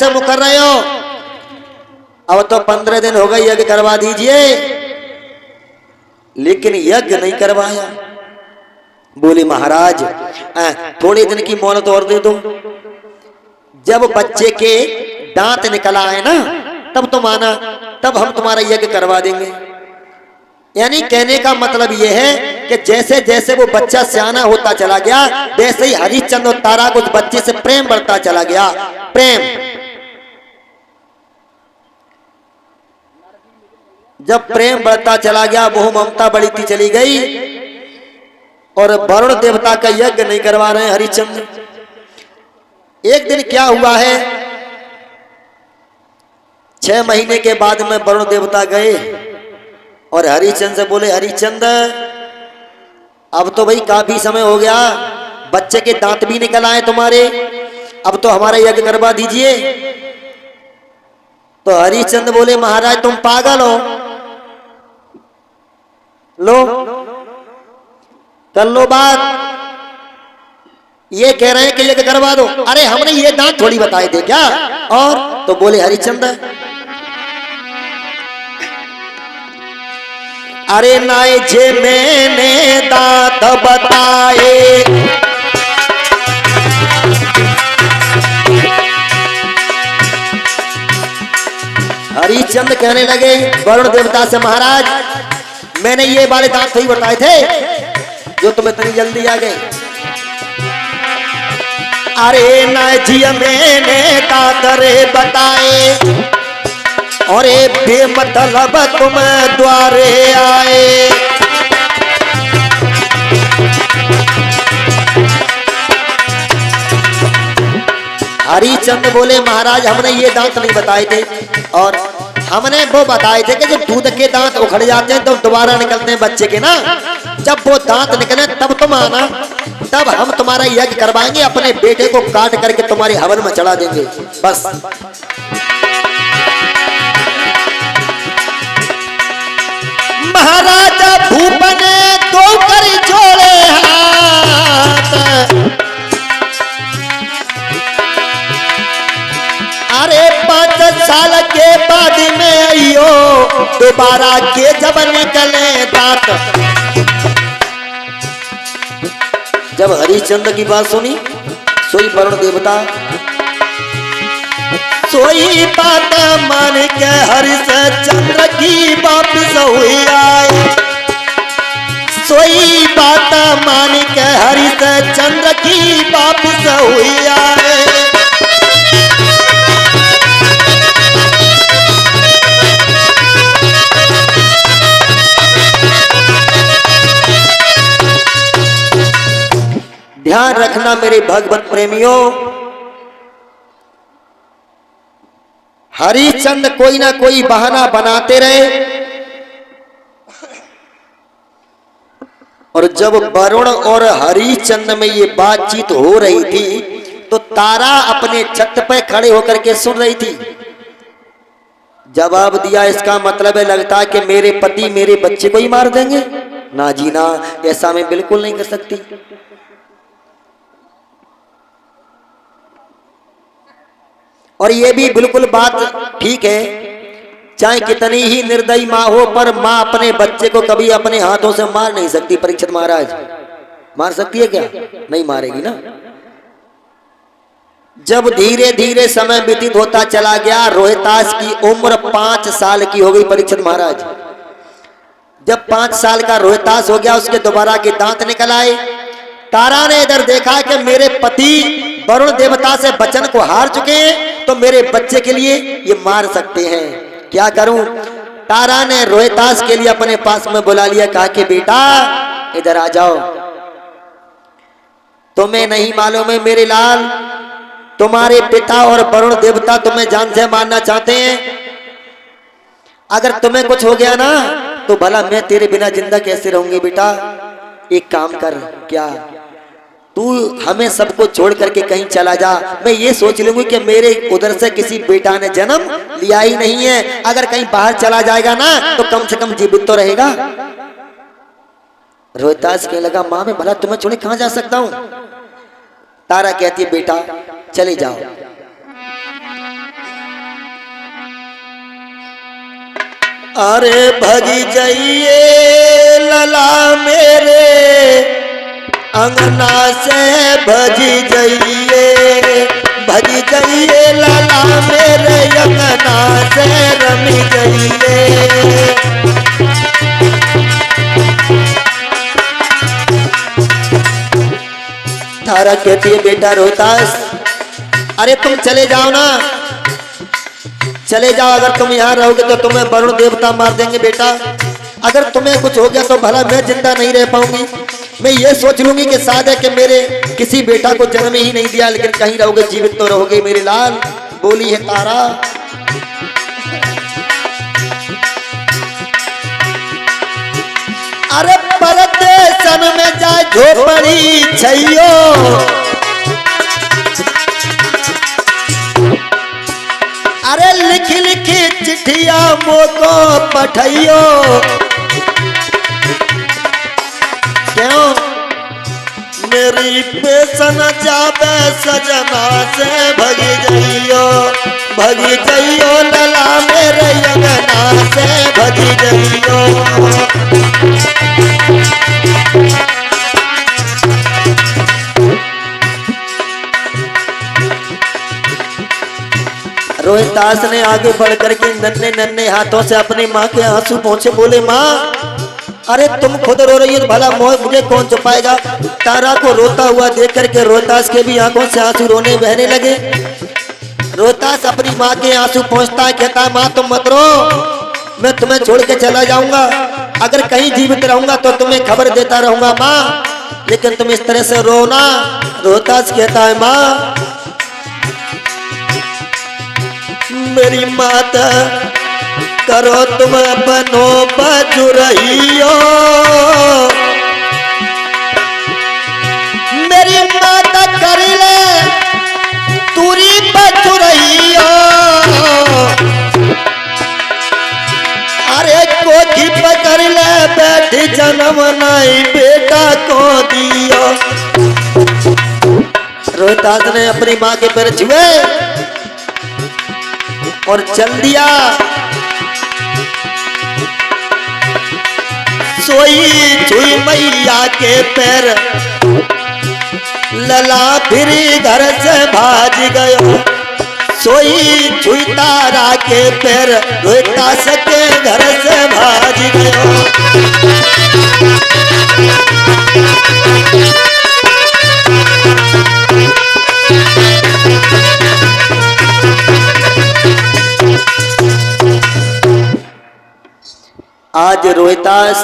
से मुकर रहे हो? अब तो 15 दिन हो गए, यज्ञ करवा दीजिए। लेकिन यज्ञ नहीं करवाया। बोले महाराज थोड़े दिन की मोहलत और दे दो, जब बच्चे के दांत निकल आए ना तब तो माना, तब हम तुम्हारा यज्ञ करवा देंगे। यानी कहने का मतलब यह है कि जैसे जैसे वो बच्चा सियाना होता चला गया, वैसे ही हरिश्चंद्र और तारा को उस बच्चे से प्रेम बढ़ता चला गया। प्रेम जब प्रेम बढ़ता चला गया, मोह ममता बढ़ती चली गई और वरुण देवता का यज्ञ नहीं करवा रहे हैं हरिश्चंद्र। एक दिन क्या हुआ है, 6 महीने के बाद में वरुण देवता गए और हरिश्चंद्र से बोले, हरिश्चंद्र अब तो भाई काफी समय हो गया, बच्चे के दांत भी निकल आए तुम्हारे, अब तो हमारा यज्ञ करवा दीजिए। तो हरिश्चंद्र बोले, महाराज तुम पागल हो, लो कर लो बात, ये कह रहे हैं कि यज्ञ करवा दो। अरे हमने ये दांत थोड़ी बताए थे क्या? और तो बोले हरिश्चंद्र, अरे नाय जे मैंने दांत बताए, हरिश्चंद्र कहने लगे वरुण देवता से, महाराज मैंने ये वाले दांत थोड़ी बताए थे जो तुम इतनी जल्दी आ गए। अरे नाय जी मैंने दांत रे बताए, और बेमतलब तुम द्वारे आए। हरिश्चंद्र बोले, महाराज हमने ये दांत नहीं बताए थे, और हमने वो बताए थे कि जब दूध के दांत उखड़ जाते हैं तो दोबारा निकलते हैं बच्चे के ना, जब वो दांत निकले तब तुम आना, तब हम तुम्हारा यज्ञ करवाएंगे, अपने बेटे को काट करके तुम्हारे हवन में चढ़ा देंगे। बस महाराजा भूप ने दो कर जोड़े हाथ, अरे 5 साल के बाद में आइयो दोबारा के जब निकले दांत। जब हरिश्चंद्र की बात सुनी, सोई वरुण देवता सोई बात मान के हरिश्चंद्र की वापिस हुई आए, सोई बात मान के हरिश्चंद्र की वापिस हुई आए। ध्यान रखना मेरे भगवत प्रेमियों, हरिश्चंद्र कोई ना कोई बहाना बनाते रहे, और जब वरुण और हरिश्चंद्र में ये बातचीत हो रही थी तो तारा अपने छत पे खड़े होकर के सुन रही थी। जवाब दिया, इसका मतलब है लगता है कि मेरे पति मेरे बच्चे को ही मार देंगे। ना जी ना, ऐसा मैं बिल्कुल नहीं कर सकती। और ये भी बिल्कुल बात ठीक है, चाहे कितनी ही निर्दयी माँ हो, पर माँ अपने बच्चे को कभी अपने हाथों से मार नहीं सकती। परीक्षित महाराज मार सकती है क्या? नहीं मारेगी ना। जब धीरे धीरे समय व्यतीत होता चला गया, रोहितास की उम्र 5 साल की हो गई। परीक्षित महाराज जब 5 साल का रोहितास हो गया, उसके दोबारा के दांत निकल आए। तारा ने इधर देखा कि मेरे पति वरुण देवता से वचन को हार चुके हैं, तो मेरे बच्चे के लिए ये मार सकते हैं, क्या करूं? तारा ने रोहितास के लिए अपने पास में बुला लिया, कहा कि बेटा इधर आ जाओ, तुम्हें नहीं मालूम है मेरे लाल, तुम्हारे पिता और वरुण देवता तुम्हें जान से मारना चाहते हैं। अगर तुम्हें कुछ हो गया ना तो भला मैं तेरे बिना जिंदा कैसे रहूंगी? बेटा एक काम कर, क्या तू हमें सबको छोड़ करके कहीं चला जा, मैं ये सोच लूंगी कि मेरे उधर से किसी बेटा ने जन्म लिया ही नहीं है। अगर कहीं बाहर चला जाएगा ना तो कम से कम जीवित तो रहेगा। रोहितास कहने लगा, माँ मैं भला तुम्हें छोड़े कहां जा सकता हूं? तारा कहती है, बेटा चले जाओ। अरे भगी जाइए लला मेरे अंगना से भजी जाइए लला मेरे अंगना से रमी जाइए। तारा कहती है बेटा रोहतास, अरे तुम चले जाओ ना, चले जाओ, अगर तुम यहाँ रहोगे तो तुम्हें वरुण देवता मार देंगे बेटा। अगर तुम्हें कुछ हो गया तो भला मैं जिंदा नहीं रह पाऊंगी। मैं ये सोच लूंगी कि शायद है कि मेरे किसी बेटा को जन्म ही नहीं दिया, लेकिन कहीं रहोगे जीवित तो रहोगे मेरे लाल। बोली है तारा। अरे परदेशन में जाए झोपड़ी छैयो, अरे लिखी लिखी चिट्ठिया मोको पठैयो। क्यों मेरी पेशन जाबे सजना से भगी जाइयो लला मेरे अंगना से भगी जाइयो। रोहितास ने आगे बढ़कर के नन्हे नन्हे हाथों से अपनी माँ के आंसू पहुंचे, बोले माँ अरे तुम खुद रो रही हो तो भला मुझे कौन छुपाएगा। तारा को रोता हुआ देख करके रोहतास के भी आंखों से आंसू रोने बहने लगे। रोहतास अपनी माँ के आंसू पहुंचता है, कहता है माँ तुम मत रो, मैं तुम्हें छोड़ के चला जाऊंगा। अगर कहीं जीवित रहूंगा तो तुम्हें खबर देता रहूंगा माँ, लेकिन तुम इस तरह से रो ना। रोहतास कहता है माँ मेरी माता करो तुम बनो बजुरहियो, मेरी माता कर ले तुरी बजुरहियो। अरे कोठी पकड़ ले बैठी जन्म नहीं बेटा को दियो। रोहतास ने अपनी माँ के पैर छुए और चल दिया। सोई छुई मैया के पैर, लला फिरी घर से भाज गयो। सोई छुई तारा के पैर, रोहतास के घर से भाज गयो। आज रोहतास